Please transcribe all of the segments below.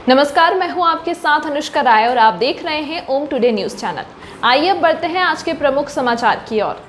नमस्कार, मैं हूं आपके साथ अनुष्का राय और आप देख रहे हैं ओम टुडे न्यूज चैनल। आइए अब बढ़ते हैं आज के प्रमुख समाचार की ओर।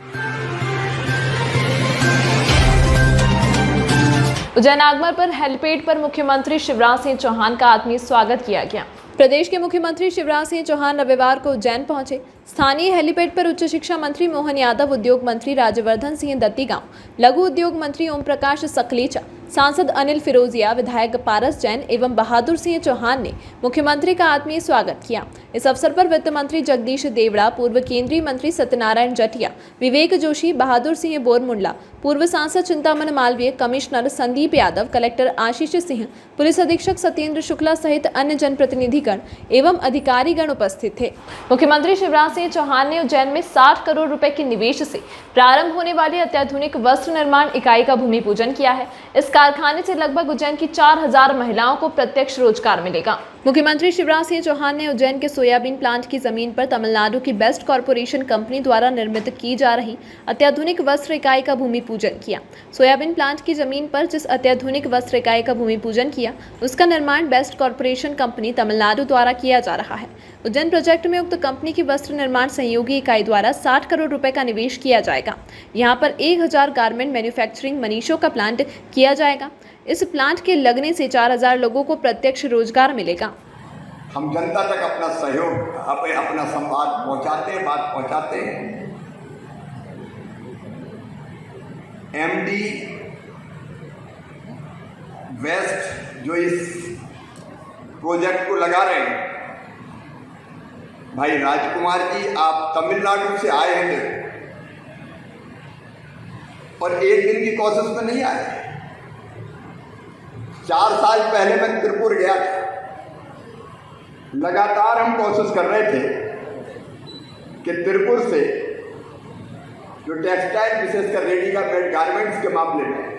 उज्जैन आगमन पर हेलीपैड पर मुख्यमंत्री शिवराज सिंह चौहान का आत्मीय स्वागत किया गया। प्रदेश के मुख्यमंत्री शिवराज सिंह चौहान रविवार को उज्जैन पहुंचे। स्थानीय हेलीपैड पर उच्च शिक्षा मंत्री मोहन यादव, उद्योग मंत्री राज्यवर्धन सिंह दत्तीगांव, लघु उद्योग मंत्री ओम प्रकाश सकलेचा, सांसद अनिल फिरोजिया, विधायक पारस जैन एवं बहादुर सिंह चौहान ने मुख्यमंत्री का आत्मीय स्वागत किया। इस अवसर पर वित्त मंत्री जगदीश देवड़ा, पूर्व केंद्रीय मंत्री सत्यनारायण जटिया, विवेक जोशी, बहादुर सिंह बोरमुंडला, पूर्व सांसद Chintaman Malviya, commissioner Sandeep Yadav, collector Ashish Singh, police अधीक्षक सत्येंद्र शुक्ला सहित अन्य जनप्रतिनिधिगण एवं अधिकारीगण उपस्थित थे। मुख्यमंत्री शिवराज सिंह चौहान ने उज्जैन में 60 करोड़ रुपए के निवेश से प्रारंभ होने वाली अत्याधुनिक वस्त्र निर्माण इकाई का भूमि पूजन किया है। इस कारखाने से लगभग उज्जैन की 4000 महिलाओं को प्रत्यक्ष रोजगार मिलेगा। मुख्यमंत्री शिवराज सिंह चौहान ने उज्जैन के सोयाबीन प्लांट की जमीन पर तमिलनाडु की बेस्ट कॉरपोरेशन कंपनी द्वारा निर्मित की जा रही अत्याधुनिक वस्त्र इकाई का भूमि पूजन किया। सोयाबीन प्लांट की जमीन पर जिस अत्याधुनिक वस्त्र इकाई का भूमि पूजन किया, उसका निर्माण बेस्ट कॉरपोरेशन कंपनी तमिलनाडु द्वारा किया जा रहा है। उज्जैन प्रोजेक्ट में उक्त कंपनी की वस्त्र निर्माण सहयोगी इकाई द्वारा 60 करोड़ रुपए का निवेश किया जाएगा। यहाँ पर 1000 गारमेंट मैन्युफैक्चरिंग मनीषों का प्लांट किया जाएगा। इस प्लांट के लगने से 4000 लोगों को प्रत्यक्ष रोजगार मिलेगा। हम जनता तक अपना सहयोग, अपना संवाद पहुंचाते हैं, बात पहुंचाते हैं। एमडी वेस्ट जो इस प्रोजेक्ट को लगा रहे हैं, भाई राजकुमार जी, आप तमिलनाडु से आए हैं और एक दिन की कोशिश में नहीं आए। 4 साल पहले मैं त्रिपुर गया था। लगातार हम कोशिश कर रहे थे कि त्रिपुर से जो टेक्सटाइल, विशेषकर रेडीमेड गारमेंट्स के मामले में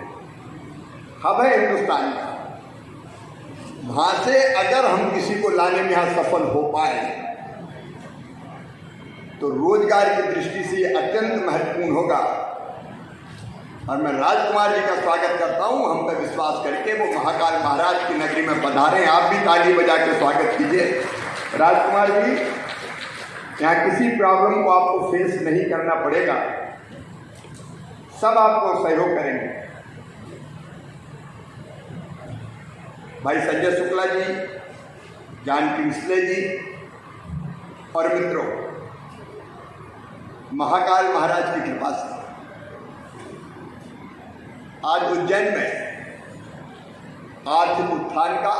हब है हिंदुस्तान का, वहाँ से अगर हम किसी को लाने में यहाँ सफल हो पाए तो रोजगार की दृष्टि से अत्यंत महत्वपूर्ण होगा। और मैं राजकुमार जी का स्वागत करता हूँ। हम पे विश्वास करके वो महाकाल महाराज की नगरी में पधारे। आप भी ताली बजा के स्वागत कीजिए। राजकुमार जी, यहाँ किसी प्रॉब्लम को आपको फेस नहीं करना पड़ेगा, सब आपको सहयोग करेंगे। भाई संजय शुक्ला जी, जानकी मिश्रे जी और मित्रों, महाकाल महाराज की कृपा से आज उज्जैन में आर्थिक उत्थान का,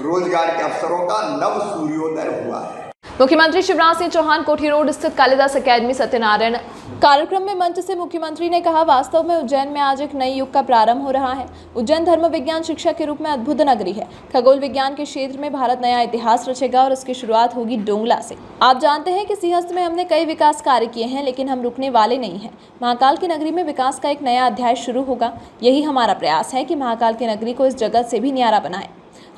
रोजगार के अवसरों का नव सूर्योदय हुआ है। मुख्यमंत्री शिवराज सिंह चौहान कोठी रोड स्थित कालिदास अकेडमी सत्यनारायण कार्यक्रम में मंच से मुख्यमंत्री ने कहा, वास्तव में उज्जैन में आज एक नए युग का प्रारंभ हो रहा है। उज्जैन धर्म विज्ञान शिक्षा के रूप में अद्भुत नगरी है। खगोल विज्ञान के क्षेत्र में भारत नया इतिहास रचेगा और इसकी शुरुआत होगी डोंगला से। आप जानते हैं कि सिंहस्थ में हमने कई विकास कार्य किए हैं, लेकिन हम रुकने वाले नहीं हैं। महाकाल की नगरी में विकास का एक नया अध्याय शुरू होगा। यही हमारा प्रयास है कि महाकाल की नगरी को इस जगत से भी न्यारा बनाए।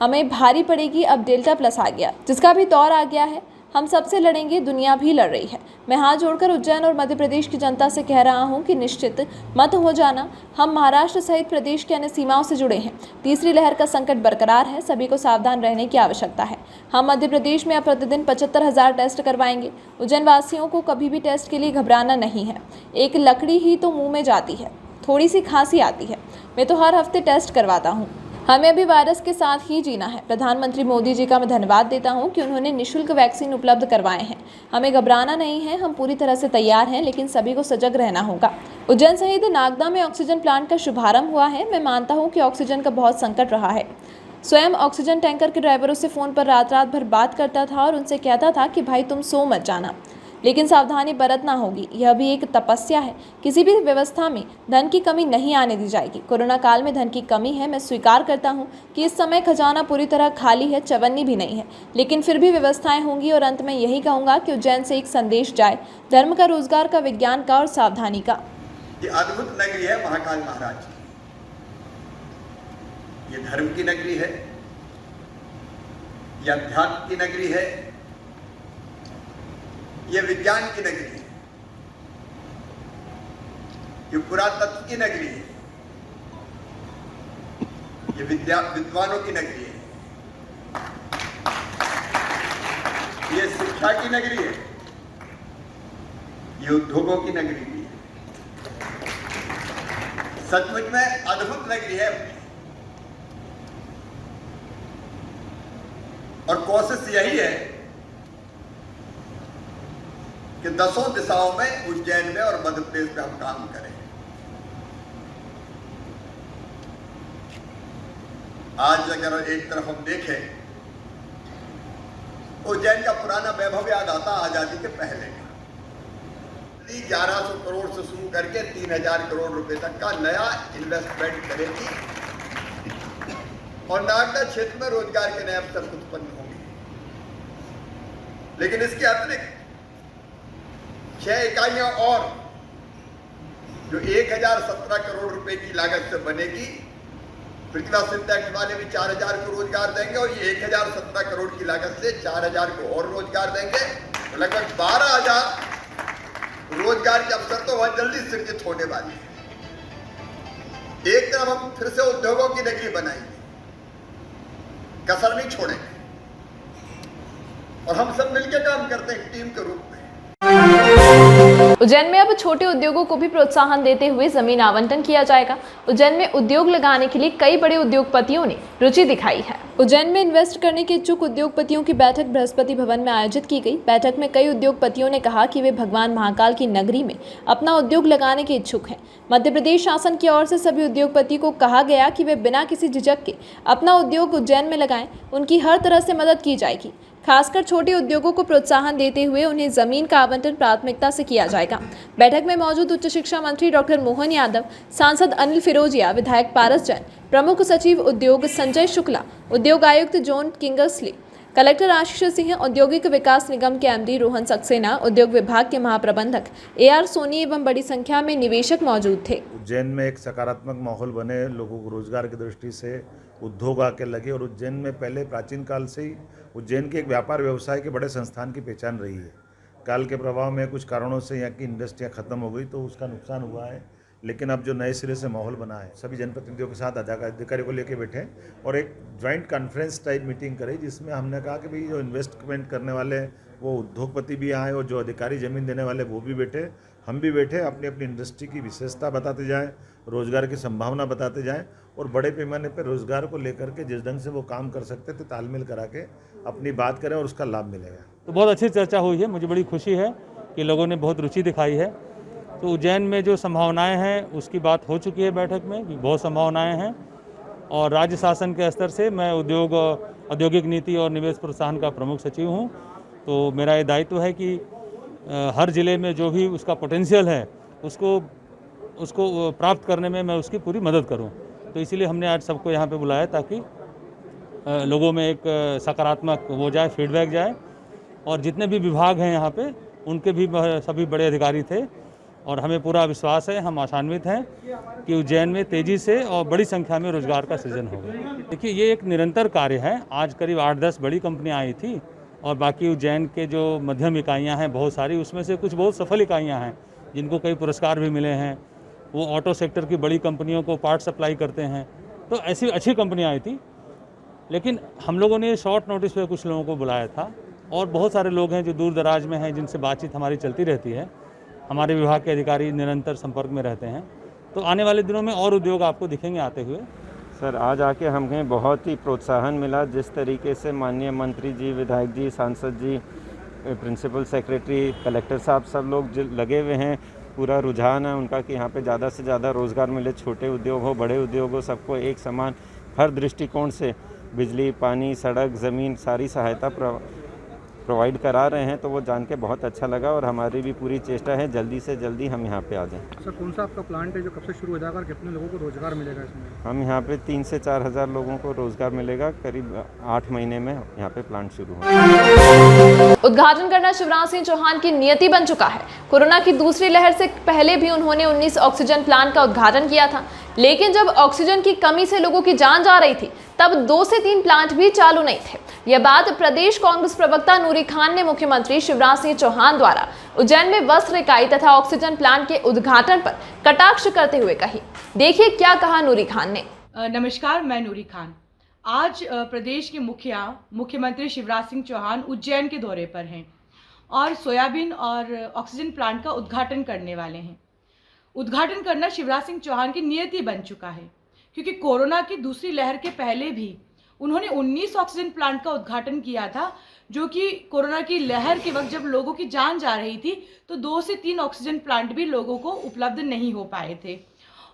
हमें भारी पड़ेगी, अब डेल्टा प्लस आ गया, जिसका भी दौर आ गया है। हम सबसे लड़ेंगे, दुनिया भी लड़ रही है। मैं हाथ जोड़कर उज्जैन और मध्य प्रदेश की जनता से कह रहा हूं कि निश्चित मत हो जाना। हम महाराष्ट्र सहित प्रदेश की अन्य सीमाओं से जुड़े हैं। तीसरी लहर का संकट बरकरार है। सभी को सावधान रहने की आवश्यकता है। हम मध्य प्रदेश में अब प्रतिदिन 75,000 टेस्ट करवाएंगे। उज्जैन वासियों को कभी भी टेस्ट के लिए घबराना नहीं है। एक लकड़ी ही तो मुँह में जाती है, थोड़ी सी खांसी आती है। मैं तो हर हफ्ते टेस्ट करवाता हूँ। हमें अभी वायरस के साथ ही जीना है। प्रधानमंत्री मोदी जी का मैं धन्यवाद देता हूं कि उन्होंने निःशुल्क वैक्सीन उपलब्ध करवाए हैं। हमें घबराना नहीं है, हम पूरी तरह से तैयार हैं, लेकिन सभी को सजग रहना होगा। उज्जैन सहित नागदा में ऑक्सीजन प्लांट का शुभारंभ हुआ है। मैं मानता हूं कि ऑक्सीजन का बहुत संकट रहा है। स्वयं ऑक्सीजन टैंकर के ड्राइवरों से फ़ोन पर रात भर बात करता था और उनसे कहता था कि भाई तुम सो मत जाना, लेकिन सावधानी बरतना होगी। यह भी एक तपस्या है। किसी भी व्यवस्था में धन की कमी नहीं आने दी जाएगी। कोरोना काल में धन की कमी है। मैं स्वीकार करता हूं कि इस समय खजाना पूरी तरह खाली है, चवन्नी भी नहीं है, लेकिन फिर भी व्यवस्थाएं होंगी। और अंत में यही कहूंगा कि उज्जैन से एक संदेश जाए, धर्म का, रोजगार का, विज्ञान का और सावधानी का। ये अद्भुत नगरी है महाकाल महाराज की। ये धर्म की नगरी है, ये अध्यात्म की नगरी है, ये विज्ञान की नगरी है, ये पुरातत्व की नगरी है, ये विद्वानों की नगरी है। शिक्षा की नगरी है, ये उद्योगों की नगरी भी है। सचमुच में अद्भुत नगरी है और कोशिश यही है कि 10 दिशाओं में, उज्जैन में और मध्य प्रदेश में हम काम करें। आज अगर एक तरफ हम देखें, उज्जैन का पुराना वैभव याद आता आजादी के पहले का। 1100 करोड़ से शुरू करके 3000 करोड़ रुपए तक का नया इन्वेस्टमेंट करेगी और नागदा क्षेत्र में रोजगार के नए अवसर उत्पन्न होंगे। लेकिन इसके अतिरिक्त 6 इकाइयां और जो 1017 करोड़ रुपए की लागत से बनेगी, पृथ्वी सिंटैक्स वाले भी 4000 को रोजगार देंगे और ये 1017 करोड़ की लागत से 4000 को और रोजगार देंगे। तो लगभग 12000 रोजगार के अवसर तो वह जल्दी सृजित होने वाली है। एक तरफ हम फिर से उद्योगों की नगरी बनाएंगे, कसर नहीं छोड़ेंगे और हम सब मिलकर काम करते हैं टीम के रूप में। उज्जैन में अब छोटे उद्योगों को भी प्रोत्साहन देते हुए जमीन आवंटन किया जाएगा। उज्जैन में उद्योग लगाने के लिए कई बड़े उद्योगपतियों ने रुचि दिखाई है। उज्जैन में इन्वेस्ट करने के इच्छुक उद्योगपतियों की बैठक बृहस्पति भवन में आयोजित की गई। बैठक में कई उद्योगपतियों ने कहा कि वे भगवान महाकाल की नगरी में अपना उद्योग लगाने के इच्छुक हैं। मध्य प्रदेश शासन की ओर से सभी उद्योगपति को कहा गया कि वे बिना किसी झिझक के अपना उद्योग उज्जैन में लगाएं। उनकी हर तरह से मदद की जाएगी। खासकर छोटे उद्योगों को प्रोत्साहन देते हुए उन्हें जमीन का आवंटन प्राथमिकता से किया जाएगा। बैठक में मौजूद उच्च शिक्षा मंत्री डॉक्टर मोहन यादव, सांसद अनिल फिरोजिया, विधायक पारस जैन, प्रमुख सचिव उद्योग संजय शुक्ला, उद्योग आयुक्त John Kingsley, collector Ashish Singh, औद्योगिक विकास निगम के एमडी रोहन सक्सेना, उद्योग विभाग के महाप्रबंधक AR सोनी एवं बड़ी संख्या में निवेशक मौजूद थे। उज्जैन में एक सकारात्मक माहौल बने, लोगों को रोजगार की दृष्टि से उद्योग आके लगे और उज्जैन में पहले प्राचीन काल से ही उज्जैन के एक व्यापार व्यवसाय के बड़े संस्थान की पहचान रही है। काल के प्रभाव में कुछ कारणों से यहाँ की इंडस्ट्रियाँ खत्म हो गई तो उसका नुकसान हुआ है, लेकिन अब जो नए सिरे से माहौल बना है, सभी जनप्रतिनिधियों के साथ अधिकारियों को लेकर बैठे और एक ज्वाइंट कॉन्फ्रेंस टाइप मीटिंग करी, जिसमें हमने कहा कि भाई जो इन्वेस्टमेंट करने वाले वो उद्योगपति भी आए और जो अधिकारी ज़मीन देने वाले वो भी बैठे, हम भी बैठे, अपनी अपनी इंडस्ट्री की विशेषता बताते जाएं, रोज़गार की संभावना बताते जाएं और बड़े पैमाने पर रोज़गार को लेकर के जिस ढंग से वो काम कर सकते थे तालमेल करा के अपनी बात करें और उसका लाभ मिलेगा। तो बहुत अच्छी चर्चा हुई है, मुझे बड़ी खुशी है कि लोगों ने बहुत रुचि दिखाई है। तो उज्जैन में जो संभावनाएं हैं उसकी बात हो चुकी है बैठक में कि बहुत संभावनाएं हैं और राज्य शासन के स्तर से मैं औद्योगिक नीति और निवेश प्रोत्साहन का प्रमुख सचिव हूं। तो मेरा ये दायित्व है कि हर ज़िले में जो भी उसका पोटेंशियल है उसको प्राप्त करने में मैं उसकी पूरी मदद करूं। तो इसीलिए हमने आज सबको यहाँ पे बुलाया ताकि लोगों में एक सकारात्मक वो जाए, फीडबैक जाए और जितने भी विभाग हैं यहाँ पे उनके भी सभी बड़े अधिकारी थे और हमें पूरा विश्वास है, हम आशान्वित हैं कि उज्जैन में तेज़ी से और बड़ी संख्या में रोजगार का सृजन होगा। देखिए ये एक निरंतर कार्य है। आज करीब 8-10 बड़ी कंपनियां आई थी और बाकी उज्जैन के जो मध्यम इकाइयां हैं बहुत सारी, उसमें से कुछ बहुत सफल इकाइयां हैं जिनको कई पुरस्कार भी मिले हैं। वो ऑटो सेक्टर की बड़ी कंपनियों को पार्ट सप्लाई करते हैं। तो ऐसी अच्छी कंपनियाँ आई थी, लेकिन हम लोगों ने शॉर्ट नोटिस पे कुछ लोगों को बुलाया था और बहुत सारे लोग हैं जो दूर दराज में हैं जिनसे बातचीत हमारी चलती रहती है। हमारे विभाग के अधिकारी निरंतर संपर्क में रहते हैं। तो आने वाले दिनों में और उद्योग आपको दिखेंगे आते हुए। सर आज आके हमें बहुत ही प्रोत्साहन मिला, जिस तरीके से माननीय मंत्री जी, विधायक जी, सांसद जी, प्रिंसिपल सेक्रेटरी, कलेक्टर साहब सब लोग लगे हुए हैं। पूरा रुझान है उनका कि यहाँ पे ज़्यादा से ज़्यादा रोज़गार मिले, छोटे उद्योग हो, बड़े उद्योग हो, सबको एक समान हर दृष्टिकोण से बिजली, पानी, सड़क, ज़मीन सारी सहायता प्रोवाइड करा रहे हैं। तो वो जान के बहुत अच्छा लगा और हमारी भी पूरी चेष्टा है जल्दी से जल्दी हम यहाँ पे आ जाएं। सर कौन सा आपका प्लांट है जो कब से शुरू हो जाएगा और कितने लोगों को रोजगार मिलेगा इसमें? हम यहाँ पे 3 से 4 हज़ार लोगों को रोज़गार मिलेगा। करीब 8 महीने में यहाँ पे प्लांट शुरू होगा। उद्घाटन करना शिवराज सिंह चौहान की नियति बन चुका है। कोरोना की दूसरी लहर से पहले भी उन्होंने 19 ऑक्सीजन प्लांट का उद्घाटन किया था, लेकिन जब ऑक्सीजन की कमी से लोगों की जान जा रही थी तब 2 से 3 प्लांट भी चालू नहीं थे। यह बात प्रदेश कांग्रेस प्रवक्ता नूरी खान ने मुख्यमंत्री शिवराज सिंह चौहान द्वारा उज्जैन में वस्त्र इकाई तथा ऑक्सीजन प्लांट के उद्घाटन पर कटाक्ष करते हुए कही। देखिए क्या कहा नूरी खान ने। नमस्कार, मैं नूरी खान। आज प्रदेश के मुखिया मुख्यमंत्री शिवराज सिंह चौहान उज्जैन के दौरे पर हैं। और सोयाबीन और ऑक्सीजन प्लांट का उद्घाटन करने वाले हैं। उद्घाटन करना शिवराज सिंह चौहान की नियति बन चुका है, क्योंकि कोरोना की दूसरी लहर के पहले भी उन्होंने 19 ऑक्सीजन प्लांट का उद्घाटन किया था, जो कि कोरोना की लहर के वक्त जब लोगों की जान जा रही थी तो 2 से 3 ऑक्सीजन प्लांट भी लोगों को उपलब्ध नहीं हो पाए थे।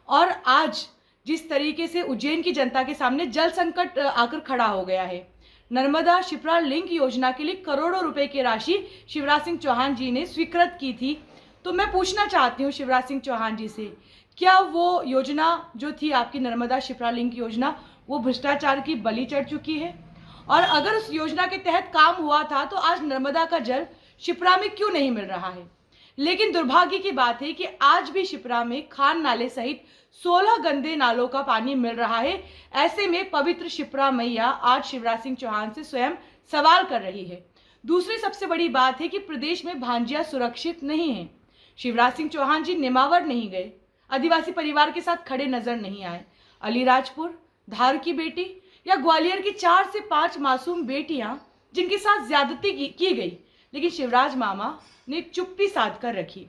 और आज जिस तरीके से उज्जैन की जनता के सामने जल संकट आकर खड़ा हो गया है, नर्मदा शिप्रा लिंक योजना के लिए करोड़ों रुपए की राशि शिवराज सिंह चौहान जी ने स्वीकृत की थी। तो मैं पूछना चाहती हूँ शिवराज सिंह चौहान जी से, क्या वो योजना जो थी आपकी नर्मदा शिप्रा लिंक योजना, वो भ्रष्टाचार की बलि चढ़ चुकी है? और अगर उस योजना के तहत काम हुआ था तो आज नर्मदा का जल शिप्रा में क्यों नहीं मिल रहा है? लेकिन दुर्भाग्य की बात है कि आज भी शिप्रा में खान नाले सहित 16 गंदे नालों का पानी मिल रहा है। ऐसे में पवित्र शिप्रा मैया आज शिवराज सिंह चौहान से स्वयं सवाल कर रही है। दूसरी सबसे बड़ी बात है कि प्रदेश में भांजिया सुरक्षित नहीं है। शिवराज सिंह चौहान जी नेमावर नहीं गए, आदिवासी परिवार के साथ खड़े नजर नहीं आए। अलीराजपुर, धार की बेटी या ग्वालियर की 4 से 5 मासूम बेटियां जिनके साथ ज्यादती की गई, लेकिन शिवराज मामा ने चुप्पी साध कर रखी।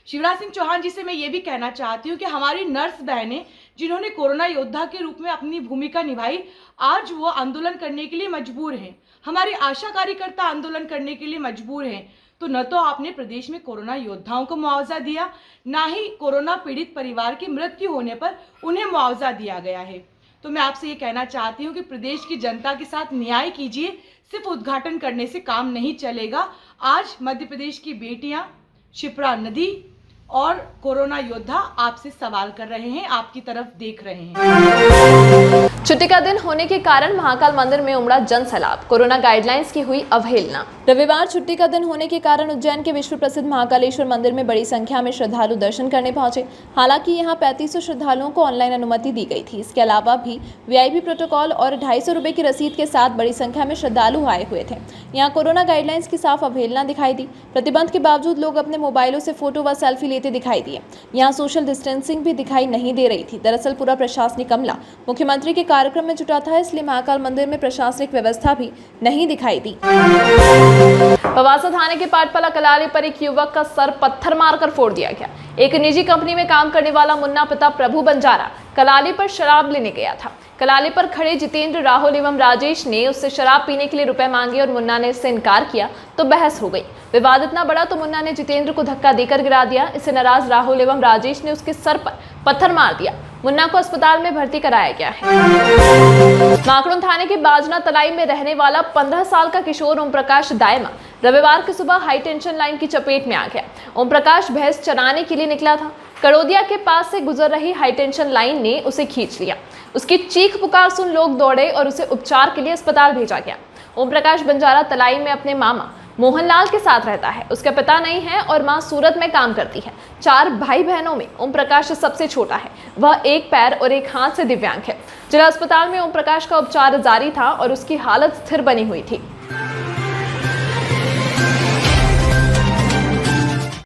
शिवराज सिंह चौहान जी से मैं ये भी कहना चाहती हूँ कि हमारी नर्स बहनें जिन्होंने कोरोना योद्धा के रूप में अपनी भूमिका निभाई, आज वो आंदोलन करने के लिए मजबूर हैं। हमारी आशा कार्यकर्ता आंदोलन करने के लिए मजबूर हैं। तो न तो आपने प्रदेश में कोरोना योद्धाओं को मुआवजा दिया, ना ही कोरोना पीड़ित परिवार की मृत्यु होने पर उन्हें मुआवजा दिया गया है। तो मैं आपसे ये कहना चाहती हूँ कि प्रदेश की जनता के साथ न्याय कीजिए। सिर्फ उद्घाटन करने से काम नहीं चलेगा। आज मध्य प्रदेश की बेटियां, शिप्रा नदी और कोरोना योद्धा आपसे सवाल कर रहे हैं, आपकी तरफ देख रहे हैं। छुट्टी का दिन होने के कारण महाकाल मंदिर में उमड़ा जन सैलाब, कोरोना गाइडलाइंस की हुई अवहेलना। रविवार छुट्टी का दिन होने के कारण उज्जैन के विश्व प्रसिद्ध महाकालेश्वर मंदिर में बड़ी संख्या में श्रद्धालु दर्शन करने पहुंचे। हालांकि यहां 3500 श्रद्धालुओं को ऑनलाइन अनुमति दी गई थी। इसके अलावा भी वीआईपी प्रोटोकॉल और 250 रुपए की रसीद के साथ बड़ी संख्या में श्रद्धालु आए हुए थे। यहाँ कोरोना गाइडलाइंस की साफ अवहेलना दिखाई दी। प्रतिबंध के बावजूद लोग अपने मोबाइलों से फोटो व सेल्फी लेते दिखाई दिए। यहाँ सोशल डिस्टेंसिंग भी दिखाई नहीं दे रही थी। दरअसल पूरा प्रशासनिक अमला मुख्यमंत्री के कार्यक्रम में जुटा था, इसलिए महाकाल मंदिर में प्रशासनिक व्यवस्था भी नहीं दिखाई दी। पवासा थाने के पाटपला कलाली पर एक युवक का सर पत्थर मारकर फोड़ दिया गया। एक निजी कंपनी में काम करने वाला मुन्ना पिता प्रभु बंजारा कलाली पर शराब लेने गया था। कलाली पर खड़े जितेंद्र, राहुल एवं राजेश ने उससे शराब पीने के लिए रुपए मांगे और मुन्ना ने इससे इनकार किया तो बहस हो गई। विवाद इतना बड़ा तो मुन्ना ने जितेंद्र को धक्का देकर गिरा दिया। इससे नाराज राहुल एवं राजेश ने उसके सर पर पत्थर मार दिया। मुन्ना को अस्पताल में भर्ती कराया गया है। माकड़ों थाने के बाजना तलाई में रहने वाला 15 साल का किशोर ओम प्रकाश दायमा रविवार की सुबह हाई टेंशन लाइन की चपेट में आ गया। ओम प्रकाश भैंस चराने के लिए निकला था। कड़ोदिया के पास से गुजर रही हाई टेंशन लाइन ने उसे खींच लिया। उसकी चीख पुकार सुन लोग दौड़े और उसे उपचार के लिए अस्पताल भेजा गया। ओम प्रकाश बंजारा तलाई में अपने मामा मोहनलाल के साथ रहता है। उसके पिता नहीं है और मां सूरत में काम करती है। 4 भाई बहनों में ओम प्रकाश सबसे छोटा है। वह एक पैर और एक हाथ से दिव्यांग है। जिला अस्पताल में ओम प्रकाश का उपचार जारी था और उसकी हालत स्थिर बनी हुई थी।